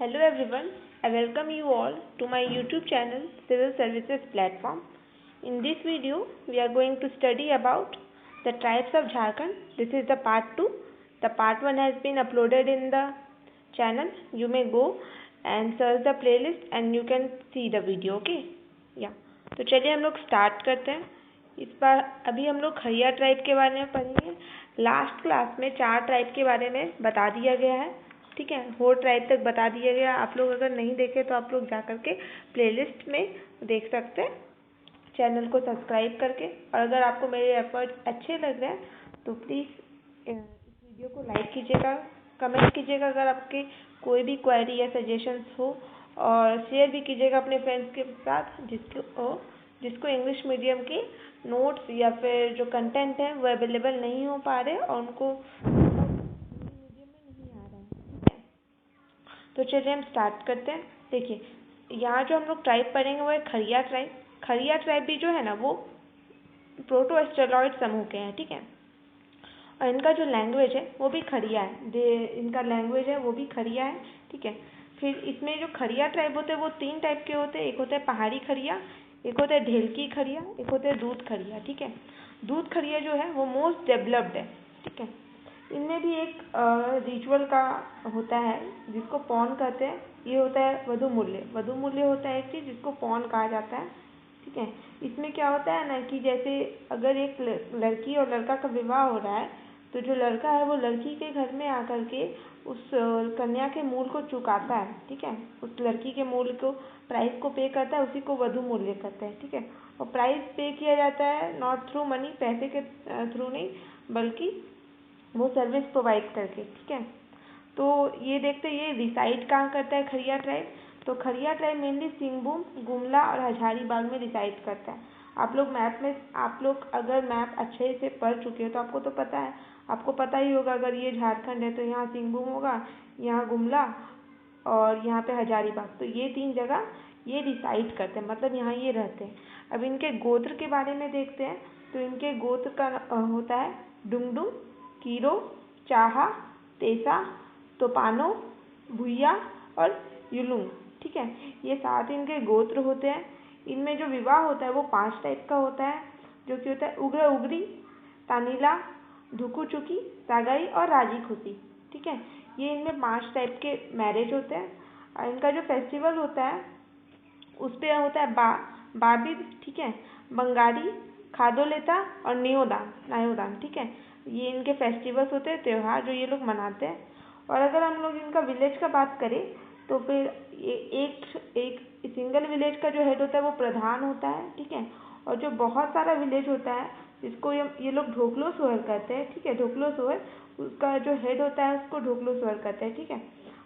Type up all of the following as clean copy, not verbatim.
Hello everyone, I welcome you all to my YouTube channel Civil Services Platform. In this video, we are going to study about the tribes of Jharkhand. This is the part 2. The part 1 has been uploaded in the channel. You may go and search the playlist and you can see the video, okay? Yeah. तो चलिए हम लोग start करते हैं. इस बार अभी हम लोग खैया ट्राइब के बारे में पढ़ेंगे. लास्ट क्लास में 4 ट्राइब के बारे में बता दिया गया है. ठीक है, 4 ट्राइब तक बता दिया गया. आप लोग अगर नहीं देखे तो आप लोग जा करके प्लेलिस्ट में देख सकते हैं, चैनल को सब्सक्राइब करके. और अगर आपको मेरे एफर्ट अच्छे लग रहे हैं तो प्लीज़ इस वीडियो को लाइक कीजिएगा, कमेंट कीजिएगा अगर आपके कोई भी क्वेरी या सजेशंस हो, और शेयर भी कीजिएगा अपने फ्रेंड्स के साथ जिसको इंग्लिश मीडियम की नोट्स या फिर जो कंटेंट है वो अवेलेबल नहीं हो पा रहे और उनको मीडियम में नहीं आ रहा है. ठीक है, तो चलिए हम स्टार्ट करते हैं. देखिए, यहाँ जो हम लोग ट्राइब पढ़ेंगे वो है खैया ट्राइब. खैया ट्राइब भी जो है ना वो प्रोटो एस्ट्रोलॉइड समूह के हैं. ठीक है, और इनका जो लैंग्वेज है वो भी खड़िया है. इनका लैंग्वेज है वो भी खड़िया है. ठीक है, फिर इसमें जो खड़िया ट्राइब होते हैं वो 3 टाइप के होते हैं. एक होता है पहाड़ी खड़िया, एक होता है ढेलकी खड़िया, एक होता है दूध खड़िया. ठीक है, दूध खड़िया जो है वो मोस्ट डेवलप्ड है. ठीक है, इनमें भी एक रिचुअल का होता है जिसको पौन कहते हैं. ये होता है वधु मूल्य. वधु मूल्य होता है एक चीज़ जिसको पौन कहा जाता है. ठीक है, इसमें क्या होता है ना कि जैसे अगर एक लड़की और लड़का का विवाह हो रहा है तो जो लड़का है वो लड़की के घर में आकर के उस कन्या के मूल को चुकाता है. ठीक है, उस लड़की के मूल को प्राइस को पे करता है, उसी को वधु मूल्य कहते हैं. ठीक है, और प्राइस पे किया जाता है नॉट थ्रू मनी, पैसे के थ्रू नहीं, बल्कि वो सर्विस प्रोवाइड करके. ठीक है, तो ये देखते हैं ये रिसाइड कहाँ करता है खैया ट्राइब. तो खैया ट्राइब मेनली सिंहभूम, गुमला और हजारीबाग में रिसाइड करता है. आप लोग अगर मैप अच्छे से पढ़ चुके हो तो आपको तो पता है, आपको पता ही होगा. अगर ये झारखंड है तो यहाँ सिंहभूम होगा, यहाँ गुमला और यहाँ पे हजारीबाग. तो ये 3 जगह ये रिसाइड करते हैं, मतलब यहाँ ये रहते हैं. अब इनके गोत्र के बारे में देखते हैं. तो इनके गोत्र का होता है डुंगडुंग, कीरो, चाहा, तेसा, तोपानो, भुइया और युलुंग. ठीक है, ये 7 इनके गोत्र होते हैं. इनमें जो विवाह होता है वो 5 टाइप का होता है, जो कि होता है उग्र उगरी, तानीला, धुकुचुकी, सागाई और राजी खुशी. ठीक है, ये इनमें 5 टाइप के मैरिज होते हैं. और इनका जो फेस्टिवल होता है उस पर होता है बाबिद. ठीक है, बंगारी, खादोलेता और नायोदान. ठीक है, ये इनके फेस्टिवल्स होते हैं, त्यौहार जो ये लोग मनाते हैं. और अगर हम लोग इनका विलेज का बात करें तो फिर एक सिंगल विलेज का जो हेड होता है वो प्रधान होता है. ठीक है, और जो बहुत सारा विलेज होता है जिसको ये लोग ढोकलो सोहर कहते हैं. ठीक है, ढोकलो सोहर, उसका जो हेड होता है उसको ढोकलो सोहर कहते हैं. ठीक है,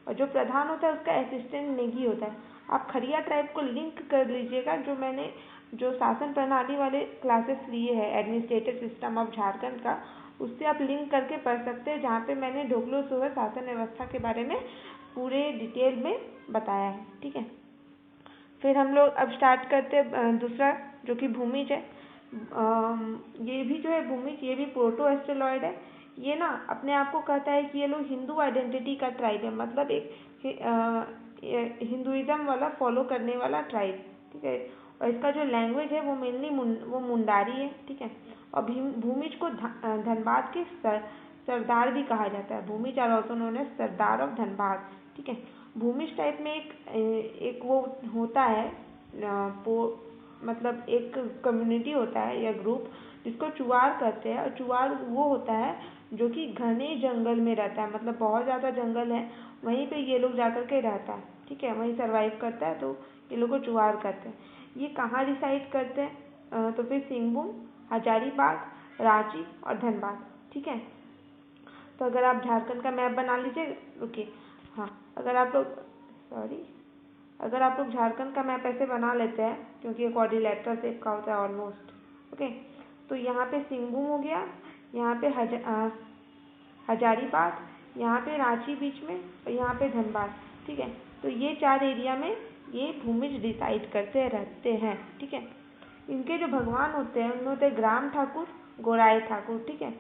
और जो प्रधान होता है उसका असिस्टेंट नेगी होता है. आप खैया ट्राइब को लिंक कर लीजिएगा, जो मैंने जो शासन प्रणाली वाले क्लासेस लिए हैं एडमिनिस्ट्रेटिव सिस्टम ऑफ झारखंड का, उससे आप लिंक करके पढ़ सकते हैं, जहाँ पे मैंने ढोकलो सोहर शासन व्यवस्था के बारे में पूरे डिटेल में बताया है. ठीक है, फिर हम लोग अब स्टार्ट करते हैं दूसरा जो कि भूमिज है. ये भी जो है भूमिज, ये भी प्रोटो एस्ट्रोलॉइड है. ये ना अपने आप को कहता है कि ये लोग हिंदू आइडेंटिटी का ट्राइब है, मतलब एक हिंदुइज्म वाला फॉलो करने वाला ट्राइब. ठीक है, और इसका जो लैंग्वेज है वो मेनली वो मुंडारी है. ठीक है, और भूमिज को धनबाद के सरदार भी कहा जाता है. Bhumij are also known as Sardar of Dhanbad. ठीक है, भूमिज टाइप में एक वो होता है मतलब एक कम्युनिटी होता है या ग्रुप जिसको चुवार कहते हैं. और चुवार वो होता है जो कि घने जंगल में रहता है, मतलब बहुत ज़्यादा जंगल है, वहीं पे ये लोग जाकर के रहता है. ठीक है, वहीं सर्वाइव करता है, तो ये लोग को चुवार कहते हैं. ये कहाँ डिसाइड करते हैं तो फिर सिंहभूम, हजारीबाग, रांची और धनबाद. ठीक है, तो अगर आप झारखंड का मैप बना लीजिए. रुकिए, हाँ, अगर आप लोग झारखंड का मैप ऐसे बना लेते हैं, क्योंकि ये क्वाड्रिलेटरल शेप का होता है ऑलमोस्ट. ओके, तो यहाँ पे सिंहभूम हो गया, यहाँ पे हजारीबाग, यहाँ पे रांची बीच में और यहाँ पे धनबाद. ठीक है, तो ये 4 एरिया में ये भूमिज डिसाइड करते रहते हैं. ठीक है, इनके जो भगवान होते हैं उनमें होते हैं ग्राम ठाकुर, गोराई ठाकुर. ठीक है,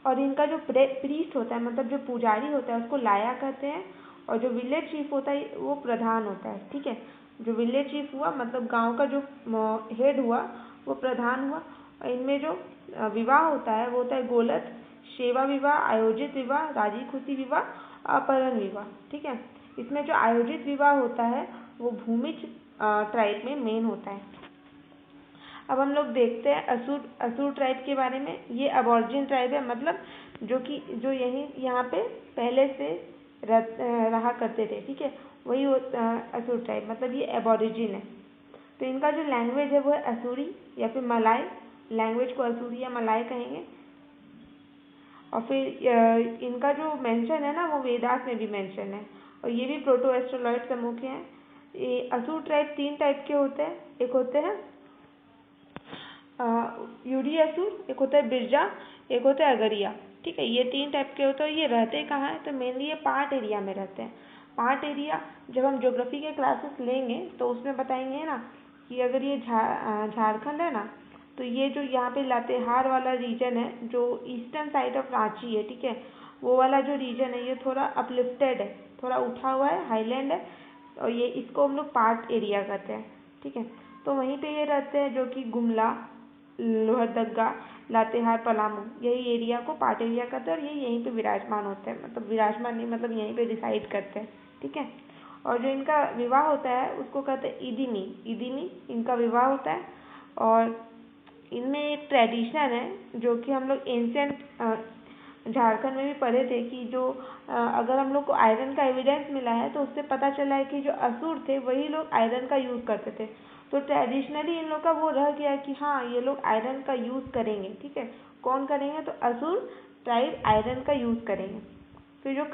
और इनका जो प्रीस्ट होता है, मतलब जो पुजारी होता है, उसको लाया कहते हैं. और जो विलेज चीफ होता है वो प्रधान होता है। ठीक है, जो विलेज चीफ हुआ मतलब गांव का जो हेड हुआ वो प्रधान हुआ। और इनमें जो विवाह होता है वो होता है गोलत, सेवा विवाह, आयोजित विवाह, राजी खुशी विवाह, अपहरण विवाह। ठीक है, इसमें जो आयोजित विवाह होता है वो भूमिज ट्राइब में मेन होता है। अब हम लोग देखते हैं असुर ट्राइब के बारे में। ये अबॉर्जिन ट्राइब है, मतलब जो यहाँ पे पहले से रहा करते थे। ठीक है, वही असुर ट्राइब, मतलब ये एबॉरिजिन है। तो इनका जो लैंग्वेज है वो है असुरी या फिर मलाय। लैंग्वेज को असुरी या मलाय कहेंगे। और फिर इनका जो मेंशन है ना वो वेदास में भी मेंशन है। और ये भी प्रोटो एस्ट्रोलॉइड समूह के हैं। ये असुर ट्राइब 3 टाइप के होते हैं। एक होते हैं यूडी असुर, एक होता है बिरजा, एक होता है अगरिया। ठीक है, ये 3 टाइप के होते हैं। ये रहते कहाँ है? तो मेनली ये पार्ट एरिया में रहते हैं। पार्ट एरिया जब हम ज्योग्राफी के क्लासेस लेंगे तो उसमें बताएंगे ना कि अगर ये झारखंड है ना, तो ये जो यहाँ पे लातेहार वाला रीजन है जो ईस्टर्न साइड ऑफ रांची है। ठीक है, वो वाला जो रीजन है ये थोड़ा अपलिफ्टेड है, थोड़ा उठा हुआ है, हाईलैंड है। और ये इसको हम लोग पार्ट एरिया कहते हैं। ठीक है, तो वहीं पे ये रहते हैं जो कि गुमला, लोहरदगा, लातेहार, पलामू, यही एरिया को पार्ट एरिया कहते हैं। और ये यहीं पे विराजमान होते हैं, मतलब विराजमान नहीं, मतलब यहीं पे डिसाइड करते हैं। ठीक है, और जो इनका विवाह होता है उसको कहते हैं इदिमी इनका विवाह होता है। और इनमें एक ट्रेडिशन है जो कि हम लोग एंशियंट झारखंड में भी पढ़े थे कि जो अगर हम लोग को आयरन का एविडेंस मिला है तो उससे पता चला है कि जो असुर थे वही लोग आयरन का यूज़ करते थे। तो ट्रेडिशनली इन लोग का वो रह गया कि हाँ ये लोग आयरन का यूज़ करेंगे। ठीक है, कौन करेंगे? तो असुर ट्राइब आयरन का यूज़ करेंगे। फिर जो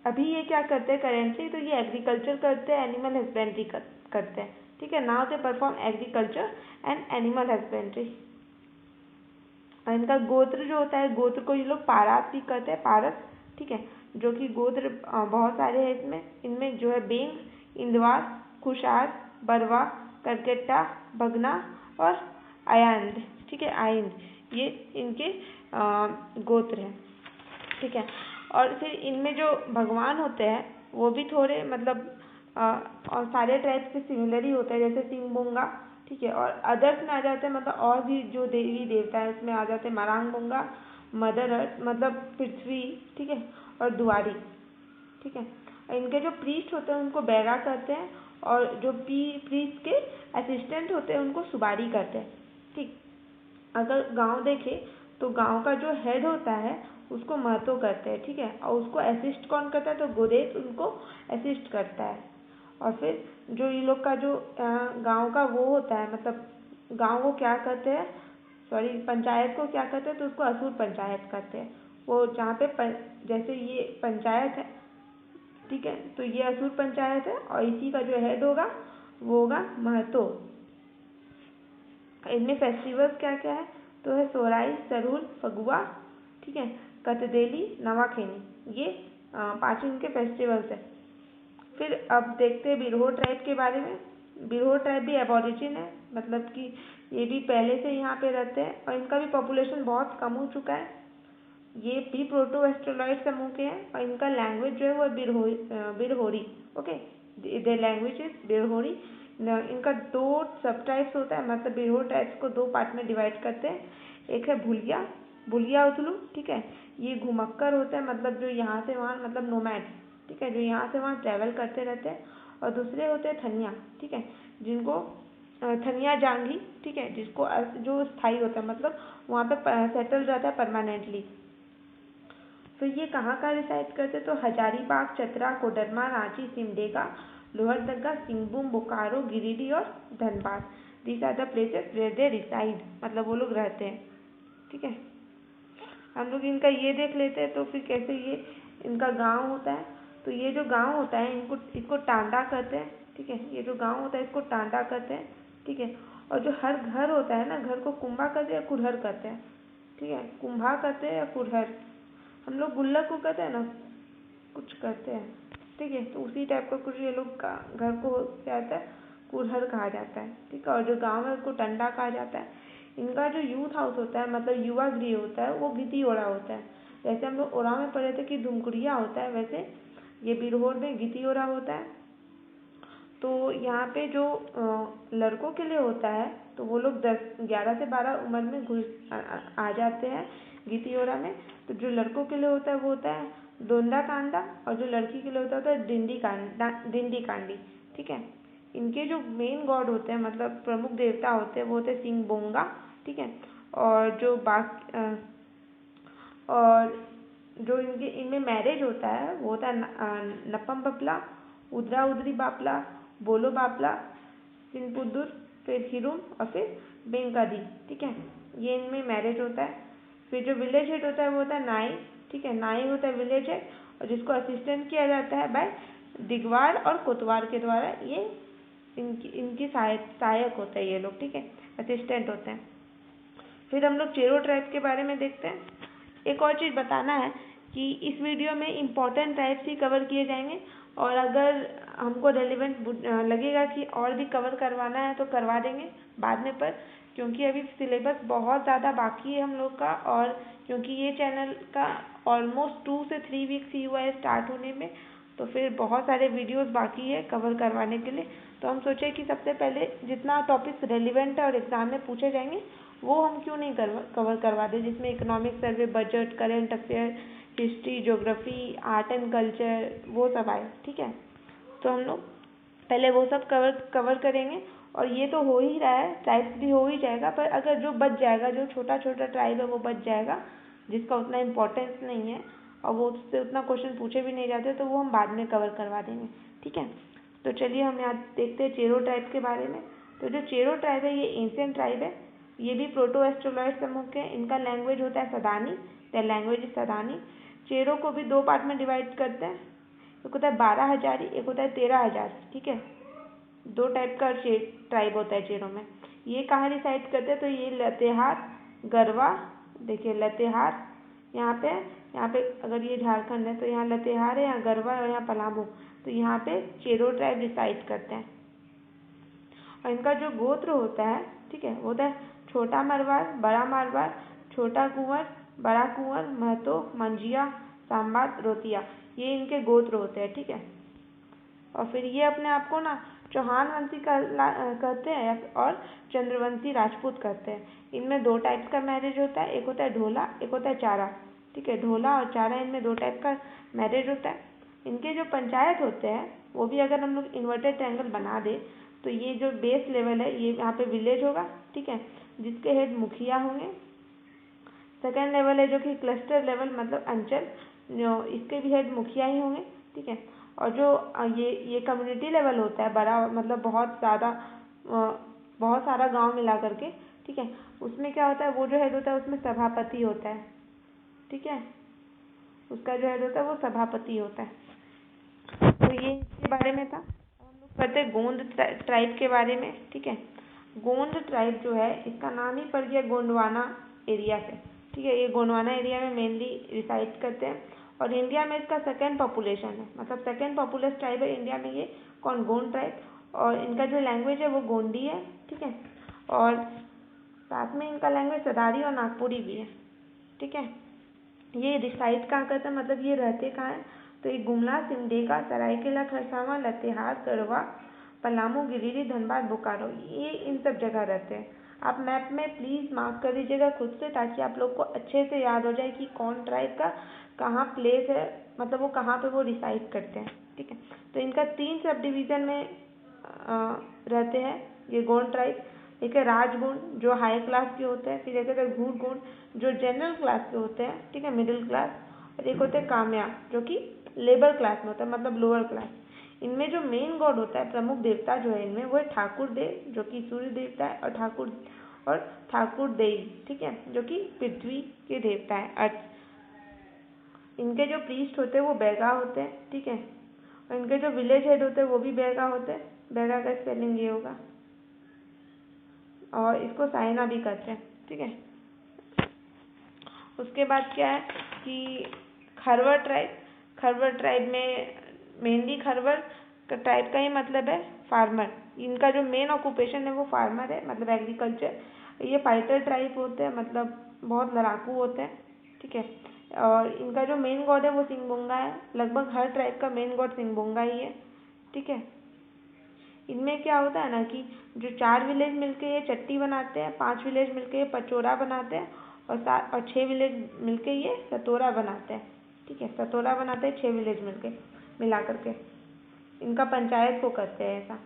अभी ये क्या करते हैं करेंटली? तो ये एग्रीकल्चर करते हैं, एनिमल हस्बेंड्री करते हैं। ठीक है, now they perform agriculture and animal husbandry. और इनका गोत्र जो होता है, गोत्र को ये लोग पारस भी कहते हैं, पारस। ठीक है, जो कि गोत्र बहुत सारे हैं इसमें। इनमें जो है बेंग, इंदवार, खुशार, बरवा, करकेट्टा, भगना और आयंद। ठीक है, आयंद, ये इनके गोत्र हैं। ठीक है, और फिर इनमें जो भगवान होते हैं वो भी थोड़े मतलब और सारे ट्राइब्स के सिमिलर ही होते हैं, जैसे सिंगबोंगा। ठीक है, और अदर्स में आ जाते हैं मतलब और भी जो देवी देवता है उसमें आ जाते हैं मरांगबोंगा, मदर अर्थ मतलब पृथ्वी। ठीक है, और दुआरी। ठीक है, इनके जो प्रीस्ट होते हैं उनको बैरा कहते हैं। और जो प्रीस्ट के असिस्टेंट होते हैं उनको सुबारी कहते हैं। ठीक, अगर गांव देखे तो गांव का जो हेड होता है उसको महतो कहते हैं। ठीक है, और उसको असिस्ट कौन करता है? तो गोदेत उनको असिस्ट करता है। और फिर जो ये लोग का जो गांव का वो होता है, मतलब गांव को क्या कहते हैं, सॉरी पंचायत को क्या कहते हैं? तो उसको असुर पंचायत कहते हैं। वो जहाँ पे जैसे ये पंचायत है, ठीक है, तो ये असुर पंचायत है और इसी का जो हेड होगा वो होगा महतो। इनमें फेस्टिवल्स क्या क्या है? तो है सोराई, सरूल, फगुआ, ठीक है, कतदेली, नवाखेनी, ये 5 इनके फेस्टिवल्स है। फिर अब देखते हैं बिरहोर ट्राइब के बारे में। बिरहोर ट्राइब भी एबॉरिजिन है, मतलब कि ये भी पहले से यहाँ पे रहते हैं और इनका भी पॉपुलेशन बहुत कम हो चुका है। ये भी प्रोटो एस्ट्रोलॉइड समूह के हैं और इनका लैंग्वेज जो है वो Birhori. Okay, there language is Birhori. इनका 2 सब टाइप्स होता है, मतलब बिरहोर टाइप्स को 2 पार्ट में डिवाइड करते हैं। एक है भुलिया उतलू। ठीक है, ये घुमक्कर होता है, मतलब जो यहाँ से वहाँ मतलब नोमैड्स। ठीक है, जो यहाँ से वहाँ ट्रैवल करते रहते हैं। और दूसरे होते हैं थनिया। ठीक है, जिनको थनिया जांगी। ठीक है, जिसको जो स्थायी होता है, मतलब वहाँ पे सेटल रहता है परमानेंटली। तो ये कहाँ रिसाइड करते? तो हजारीबाग, चतरा, कोडरमा, रांची, सिमडेगा, लोहरदगा, सिंहभूम, बोकारो, गिरिडीह और Dhanbad. These are the places where they reside, मतलब वो लोग रहते हैं। ठीक है, हम लोग इनका ये देख लेते हैं। तो फिर कैसे ये इनका गांव होता है? तो ये जो गांव होता है इसको टांडा कहते हैं। ठीक है, ये जो गांव होता है इसको टांडा कहते हैं। ठीक है, और जो हर घर होता है ना, घर को कुंभा कहते हैं या कुरहर कहते हैं। ठीक है, कुंभा कहते हैं या कुरहर। हम लोग गुल्लक को कहते हैं ना, कुछ कहते हैं। ठीक है, तो उसी टाइप का कुछ ये लोग का घर को क्या कहता है? कुरहर कहा जाता है। ठीक है, और जो गांव है उसको टंडा कहा जाता है। इनका जो यूथ हाउस होता है, मतलब युवा गृह होता है, वो गिद्दी ओढ़ा होता है। जैसे हम लोग ओढ़ा में पढ़े थे कि धुमकुड़िया होता है, वैसे ये बिरहोर में गितियोरा होता है। तो यहाँ पे जो लड़कों के लिए होता है तो वो लोग 11 से 12 उम्र में आ जाते हैं गितियोरा में। तो जो लड़कों के लिए होता है वो होता है दोंदा कांडा, और जो लड़की के लिए होता है डिंडी कांडी। ठीक है। इनके जो मेन गॉड होते हैं, मतलब प्रमुख देवता होते हैं, वो होते हैं सिंह बोंगा। ठीक है। और जो इनमें मैरिज होता है वो होता है नपम बपला, उदरा उदरी बापला, बोलो बापला, सिंपुदुर, फिर हिरुम और फिर बेंकादी। ठीक है। ये इनमें मैरिज होता है। फिर जो विलेज हेड होता है वो होता है नाई। ठीक है। नाई होता है विलेज हेड, और जिसको असिस्टेंट किया जाता है बाय दिगवार और कोतवार के द्वारा। ये इनकी सहायक होते हैं ये लोग। ठीक है। असिस्टेंट होते हैं। फिर हम लोग चेरो ट्राइब के बारे में देखते हैं। एक और चीज़ बताना है कि इस वीडियो में इम्पोर्टेंट ट्राइब्स ही कवर किए जाएंगे, और अगर हमको रेलिवेंट लगेगा कि और भी कवर करवाना है तो करवा देंगे बाद में, पर क्योंकि अभी सिलेबस बहुत ज़्यादा बाकी है हम लोग का, और क्योंकि ये चैनल का ऑलमोस्ट 2 से 3 वीक्स ही हुआ है स्टार्ट होने में, तो फिर बहुत सारे वीडियोस बाकी है कवर करवाने के लिए। तो हम सोचे कि सबसे पहले जितना टॉपिक्स रेलिवेंट है और एग्ज़ाम में पूछे जाएंगे वो हम क्यों नहीं कवर करवा दें, जिसमें economic survey, budget, current affair, history, geography, art and culture, वो सब आए। ठीक है। तो हम लोग पहले वो सब कवर करेंगे, और ये तो हो ही रहा है, ट्राइब्स भी हो ही जाएगा, पर अगर जो बच जाएगा, जो छोटा छोटा ट्राइब है वो बच जाएगा, जिसका उतना इम्पोर्टेंस नहीं है और वो उससे उतना क्वेश्चन पूछे भी नहीं जाते, तो वो हम बाद में कवर करवा देंगे। ठीक है। तो चलिए हम यहाँ देखते हैं चेरो ट्राइब के बारे में। तो जो चेरो ट्राइब है ये एंशिएंट ट्राइब है। ये भी प्रोटो एस्ट्रोलॉइड समूह के। इनका लैंग्वेज होता है Sadani, the language is Sadani. Chero को भी 2 पार्ट में डिवाइड करते हैं। एक होता है 12 हजारी, एक होता है 13 हजार। ठीक है। 2 टाइप का ट्राइब होता है चेरो में। ये कहाँ रिसाइड करते हैं, तो ये लतेहार, गरवा, देखिए लतेहार यहाँ पे अगर ये झारखंड है तो यहाँ लतेहार है, यहाँ गरवा है और यहाँ पलामू। तो यहाँ पे चेरो ट्राइब रिसाइड करते हैं। और इनका जो गोत्र होता है, ठीक है, वो होता है छोटा मारवाड़, बड़ा मारवाड़, छोटा कुंवर, बड़ा कुंवर, महतो, मंजिया, सांबाद, रोतिया। ये इनके गोत्र होते हैं। ठीक है। और फिर ये अपने आप को ना चौहान वंशी कहते हैं और चंद्रवंशी राजपूत कहते हैं। इनमें 2 टाइप्स का मैरिज होता है, एक होता है ढोला, एक होता है चारा। ठीक है। ढोला और चारा, इनमें 2 टाइप का मैरिज होता है। इनके जो पंचायत होते हैं वो भी अगर हम लोग इन्वर्टेड ट्रायंगल बना दे तो ये जो बेस लेवल है ये यहाँ पे विलेज होगा। ठीक है। जिसके हेड मुखिया होंगे। सेकेंड लेवल है जो कि क्लस्टर लेवल, मतलब अंचल, जो इसके भी हेड मुखिया ही होंगे। ठीक है। और जो ये कम्युनिटी लेवल होता है बड़ा, मतलब बहुत सारा गांव मिला करके। ठीक है। उसमें क्या होता है, वो जो हेड होता है उसमें सभापति होता है। ठीक है। उसका जो हेड होता है वो सभापति होता है। तो ये इसके बारे में था। हम लोग करते हैं गोंड ट्राइब के बारे में। ठीक है। गोंड ट्राइब जो है इसका नाम ही पड़ गया गोंडवाना एरिया से। ठीक है। ये गोंडवाना एरिया में मेनली रिसाइड करते हैं, और इंडिया में इसका 2nd पॉपुलेशन है, मतलब 2nd पॉपुलस ट्राइब है इंडिया में ये गोंड ट्राइब। और इनका जो लैंग्वेज है वो गोंडी है। ठीक है। और साथ में इनका लैंग्वेज सदारी और नागपुरी भी है। ठीक है। ये रिसाइड कहाँ करते हैं, मतलब ये रहते कहाँ हैं, तो ये गुमला, सिमडेगा, सरायकेला खरसावां, लतेहार, गढ़वा, पलामू, गिरिडीह, धनबाद, बोकारो, ये इन सब जगह रहते हैं। आप मैप में प्लीज़ मार्क कर लीजिएगा खुद से, ताकि आप लोग को अच्छे से याद हो जाए कि कौन ट्राइब का कहाँ प्लेस है, मतलब वो कहाँ पे वो रिसाइड करते हैं। ठीक है। तो इनका 3 सब डिवीज़न में रहते हैं ये गोंड ट्राइब। एक है राजगोंड जो हाई क्लास के होते हैं, फिर एक है घूट गोंड जो जनरल क्लास के होते हैं। ठीक है, मिडिल क्लास। और एक होते हैं काम्या जो कि लेबर क्लास में होता है, मतलब लोअर क्लास। इनमें जो मेन गॉड होता है, प्रमुख देवता जो है इनमें, वो है ठाकुर देव जो कि सूर्य देवता है, और ठाकुर देव, ठीक है, जो कि पृथ्वी के देवता है, अर्थ। इनके जो प्रीस्ट होते हैं वो बैगा होते हैं। ठीक है। और इनके जो विलेज हेड होते हैं वो भी बैगा होते हैं। बैगा का स्पेलिंग ये होगा, और इसको साइना भी कहते हैं। ठीक है। उसके बाद क्या है कि खरवर ट्राइब में मेनली खरवर ट्राइब का ही मतलब है फार्मर। इनका जो मेन ऑक्यूपेशन है वो फार्मर है, मतलब एग्रीकल्चर। ये फाइटर ट्राइब होते हैं, मतलब बहुत लड़ाकू होते हैं। ठीक है। और इनका जो मेन गॉड है वो सिंगबोंगा है। लगभग हर ट्राइब का मेन गॉड सिंगबोंगा ही है, ठीक है। इनमें क्या होता है ना कि जो 4 विलेज मिलके ये चट्टी बनाते हैं, 5 विलेज मिलके ये पचोरा बनाते हैं, और 6 विलेज मिलके ये सतोरा बनाते हैं, ठीक है। सतोरा बनाते हैं 6 विलेज मिलके मिला करके, इनका पंचायत को करते हैं ऐसा।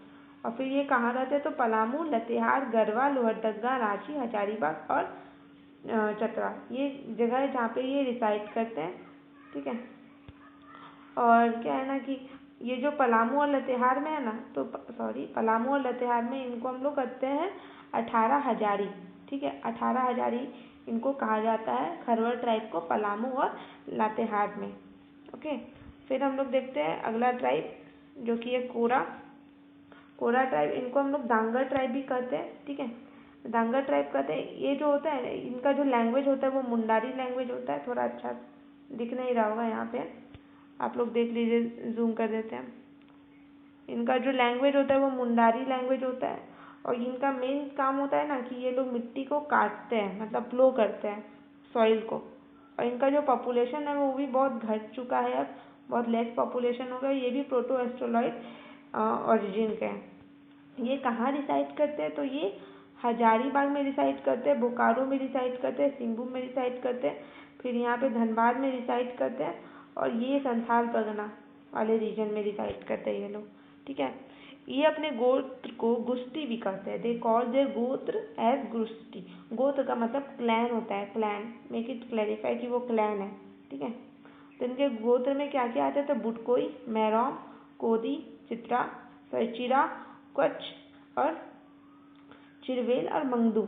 और फिर ये कहाँ रहते हैं तो पलामू, लतेहार, गरवा, लोहरदगा, रांची, हजारीबाग और चतरा, ये जगह है जहाँ पे ये रिसाइड करते हैं, ठीक है। और क्या है ना कि ये जो पलामू और लतेहार में है ना, तो पलामू और लतेहार में इनको हम लोग करते हैं 18 हजारी, ठीक है। 18 हजारी इनको कहा जाता है, खरवर ट्राइब को पलामू और लातेहार में, ओके। फिर हम लोग देखते हैं अगला ट्राइब जो कि है कोरा ट्राइब। इनको हम लोग डांगर ट्राइब भी कहते हैं, ठीक है। डांगर ट्राइब कहते हैं। ये जो होता है इनका जो लैंग्वेज होता है वो मुंडारी लैंग्वेज होता है। थोड़ा अच्छा दिख नहीं रहा होगा यहाँ पे, आप लोग देख लीजिए, जूम कर देते हैं। इनका जो लैंग्वेज होता है वो मुंडारी लैंग्वेज होता है, और इनका मेन काम होता है ना कि ये लोग मिट्टी को काटते हैं, मतलब प्लो करते हैं सॉइल को। और इनका जो पॉपुलेशन है वो भी बहुत घट चुका है, अब बहुत लेस पॉपुलेशन हो गया। ये भी प्रोटो एस्ट्रोलॉइड ओरिजिन के हैं। ये कहाँ रिसाइड करते हैं तो ये हजारीबाग में रिसाइड करते हैं, बोकारो में रिसाइड करते हैं, सिंहभूम में रिसाइड करते हैं, फिर यहाँ पे धनबाद में रिसाइड करते हैं, और ये संथाल परगना वाले रीजन में रिसाइड करते हैं ये लोग, ठीक है। ये अपने गोत्र को गुस्ती भी कहते हैं। दे कॉल देयर गोत्र एज गुस्ती। गोत्र का मतलब क्लैन होता है, क्लैन, मेक इट क्लैरिफाई कि वो क्लैन है, ठीक है। तो इनके गोत्र में क्या क्या आते हैं तो बुटकोई, मैरोम, कोदी, चित्रा, सरचिरा, कच्छ और चिरवेल और मंगदू,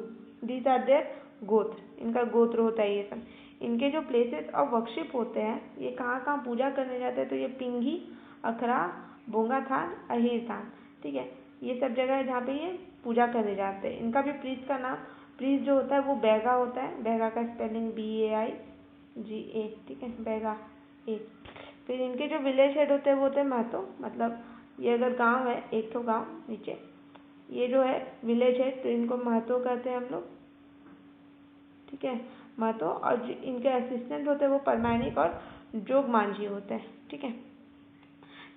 दीज आर देयर गोत्र। इनका गोत्र होता है ये सब। इनके जो प्लेसेस ऑफ वर्शिप होते हैं, ये कहाँ कहाँ पूजा करने जाते हैं तो ये पिंगी, अखरा, बोंगाथान, अहिरथान, ठीक है। ये सब जगह है जहाँ पे ये पूजा करने जाते हैं। इनका भी प्रीस्ट जो होता है वो बैगा होता है। बैगा का स्पेलिंग BAIGA, ठीक है, बैगा ए। फिर इनके जो विलेज हेड होते हैं वो होते हैं महतो, मतलब ये अगर गांव है, एक तो गांव नीचे, ये जो है विलेज है तो इनको महतो कहते हैं हम लोग, ठीक है, महतो। और इनके असिस्टेंट होते हैं वो परमाणिक और जोग मांझी होते हैं, ठीक है।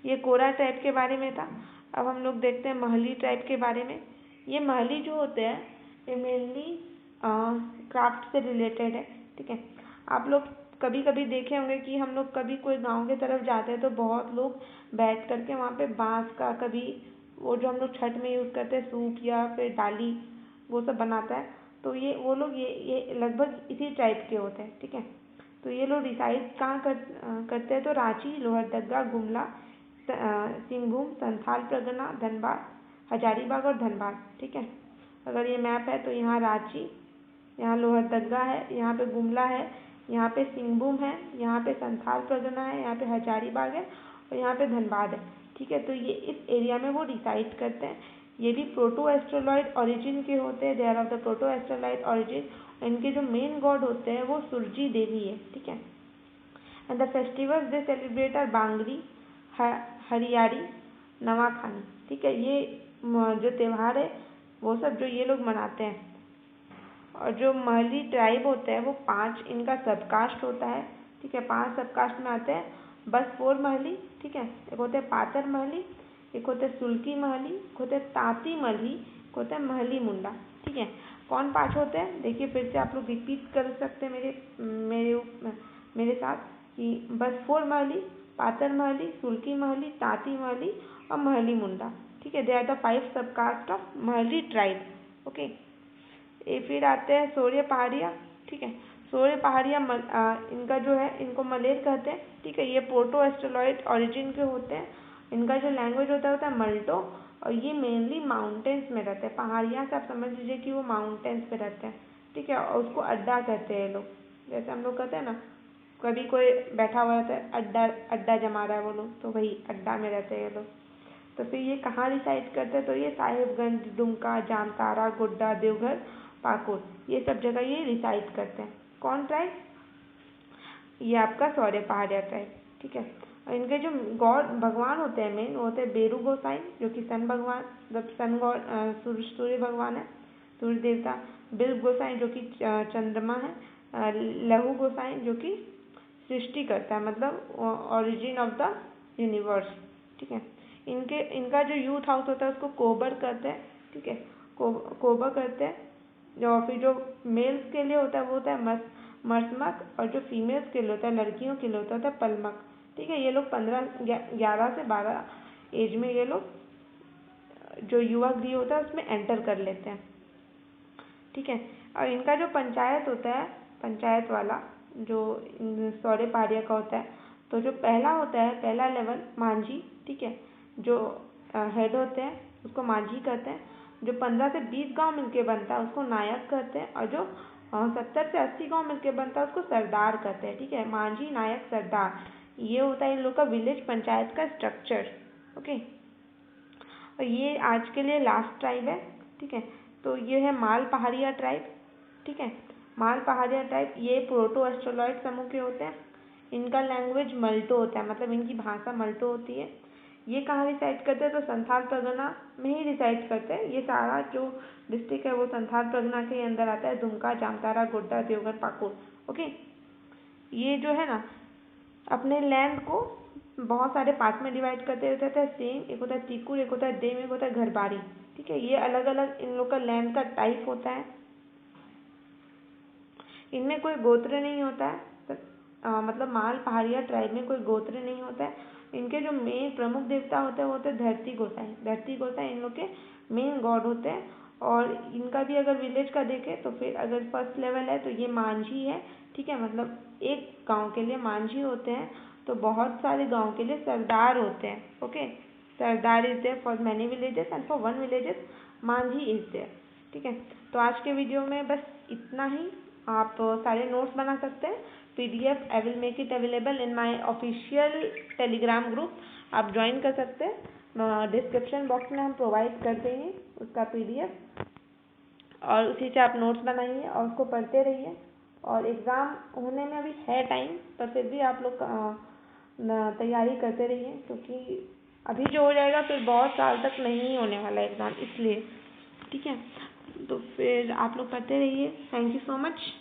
ये कोरा ट्राइब के बारे में था। अब हम लोग देखते हैं महली ट्राइब के बारे में। ये महली जो होते हैं ये मेनली क्राफ्ट से रिलेटेड है, ठीक है। आप लोग कभी कभी देखे होंगे कि हम लोग कभी कोई गांव के तरफ जाते हैं तो बहुत लोग बैठ करके वहाँ पे बांस का, कभी वो जो हम लोग छठ में यूज़ करते हैं सूप या फिर डाली, वो सब बनाता है। तो ये वो लोग ये लगभग इसी टाइप के होते हैं, ठीक है। तो ये लोग रिसाइड कहाँ करते हैं तो रांची, लोहरदगा, गुमला, सिंहभूम, संथाल परगना, धनबाद, हजारीबाग और धनबाद, ठीक है। अगर ये मैप है तो यहाँ रांची, यहाँ लोहरदगा है, यहाँ पे गुमला है, यहाँ पे सिंहभूम है, यहाँ पे संथाल परगना है, यहाँ पे हजारीबाग है और यहाँ पे धनबाद है, ठीक है। तो ये इस एरिया में वो डिसाइड करते हैं। ये भी प्रोटो एस्ट्रोलॉइड ओरिजिन के होते हैं, they are of the proto Australoid origin. इनके जो मेन गॉड होते हैं वो सूरजी देवी है, ठीक है। And the festivals they celebrate are Bangari, Hariyari, Nawakhani, ठीक है। ये जो त्यौहार है वो सब जो ये लोग मनाते हैं। और जो महली ट्राइब होते हैं वो 5 इनका सबकास्ट होता है, ठीक है। 5 सबकास्ट में आते हैं। बसफोर महली, ठीक है, एक होते हैं पातर महली, एक होते हैं सुल्की महली, एक होते हैं तांती महली, एक होता है महली मुंडा, ठीक है। कौन 5 होते हैं देखिए, फिर से आप लोग रिपीट कर सकते हैं मेरे साथ कि बसफोर महली, पातर महली, सुल्की महली, तांती महली और महली मुंडा, ठीक है। They are the 5 subcaste of Mahli tribe, okay. ये फिर आते हैं सोरे पहाड़िया, ठीक है। सोरे पहाड़िया इनका जो है इनको मलेर कहते हैं, ठीक है। ये पोर्टो एस्ट्रोलॉइड ओरिजिन के होते हैं। इनका जो लैंग्वेज होता है मल्टो, और ये मेनली माउंटेन्स में रहते हैं। पहाड़िया से आप समझ लीजिए कि वो माउंटेन्स पे रहते हैं, ठीक है। और उसको अड्डा कहते हैं ये लोग, जैसे हम लोग कहते हैं ना कभी कोई बैठा हुआ रहता है, अड्डा जमा रहा है वो लोग, तो वही अड्डा में रहते हैं ये लोग। तो फिर ये कहाँ रिसाइड करते हैं तो ये साहिबगंज, दुमका, जामताड़ा, गोड्डा, देवघर, पाकुड़, ये सब जगह ये रिसाइड करते हैं। कौन ट्राइब? ये आपका सौर्य पहाड़िया ट्राइब, ठीक है। और इनके जो गॉड भगवान होते हैं मेन, वो होते हैं बेरू गोसाई जो कि सन भगवान, मतलब सन गॉड, सूर्य भगवान है, सूर्य देवता। बिल गोसाई जो कि चंद्रमा है। लहू गोसाई जो कि सृष्टिकर्ता, मतलब ओरिजिन ऑफ द यूनिवर्स। ठीक है, इनका जो यूथ हाउस होता है उसको कोबर कहते हैं। ठीक है, कोबर कहते हैं। और फिर जो मेल्स के लिए होता है वो होता है मर्समक, और जो फीमेल्स के लिए होता है, लड़कियों के लिए होता है पलमक। ठीक है, ये लोग 11 से 12 एज में ये लोग जो युवा गृह होता है उसमें एंटर कर लेते हैं। ठीक है, और इनका जो पंचायत होता है, पंचायत वाला जो सौर्य पार्य का होता है, तो जो पहला होता है, पहला लेवल मांझी। ठीक है, जो हेड होते हैं उसको मांझी कहते हैं। जो 15 से 20 गांव मिलके बनता है उसको नायक कहते हैं, और जो 70 से 80 गांव मिलके बनता है उसको सरदार कहते हैं। ठीक है, मांझी, नायक, सरदार, ये होता है इन लोग का विलेज पंचायत का स्ट्रक्चर। ओके, और ये आज के लिए लास्ट ट्राइब है। ठीक है, तो ये है माल पहाड़िया ट्राइब। ठीक है, माल पहाड़िया ट्राइब ये प्रोटो एस्ट्रोलॉइड समूह के होते हैं। इनका लैंग्वेज मल्टो होता है, मतलब इनकी भाषा मल्टो होती है। ये कहाँ रिसाइड करते हैं, तो संथाल परगना में ही रिसाइड करते हैं। ये सारा जो डिस्ट्रिक्ट है वो संथाल परगना के अंदर आता है, दुमका, जामताड़ा, गोड्डा, देवघर, पाकुड़। ओके, ये जो है ना अपने लैंड को बहुत सारे पार्ट में डिवाइड करते रहते हैं। सेम, एक होता है तिकुर, एक होता है देम, एक होता है घरबारी। ठीक है, ये अलग अलग इन लोग का लैंड का टाइप होता है। इनमें कोई गोत्र नहीं होता है, मतलब माल पहाड़िया ट्राइब में कोई गोत्र नहीं होता है। इनके जो मेन प्रमुख देवता होते हैं वो होते हैं धरती गोसाई। धरती गोसाई इन लोग के मेन गॉड होते हैं। और इनका भी अगर विलेज का देखें तो फिर अगर फर्स्ट लेवल है तो ये मांझी है। ठीक है, मतलब एक गांव के लिए मांझी होते हैं, तो बहुत सारे गांव के लिए सरदार होते हैं। Okay, Sardar is there for many villages and for one villages Manjhi is there. ठीक है, तो आज के वीडियो में बस इतना ही। आप सारे नोट्स बना सकते हैं। PDF I will make it available in my official Telegram group, आप ज्वाइन कर सकते हैं। डिस्क्रिप्शन बॉक्स में हम प्रोवाइड कर देंगे उसका PDF, और उसी से आप नोट्स बनाइए और उसको पढ़ते रहिए। और एग्ज़ाम होने में अभी है टाइम, पर फिर भी आप लोग तैयारी करते रहिए, क्योंकि अभी जो हो जाएगा फिर बहुत साल तक नहीं होने वाला एग्ज़ाम, इसलिए। ठीक है, तो फिर आप लोग पढ़ते रहिए। Thank you so much.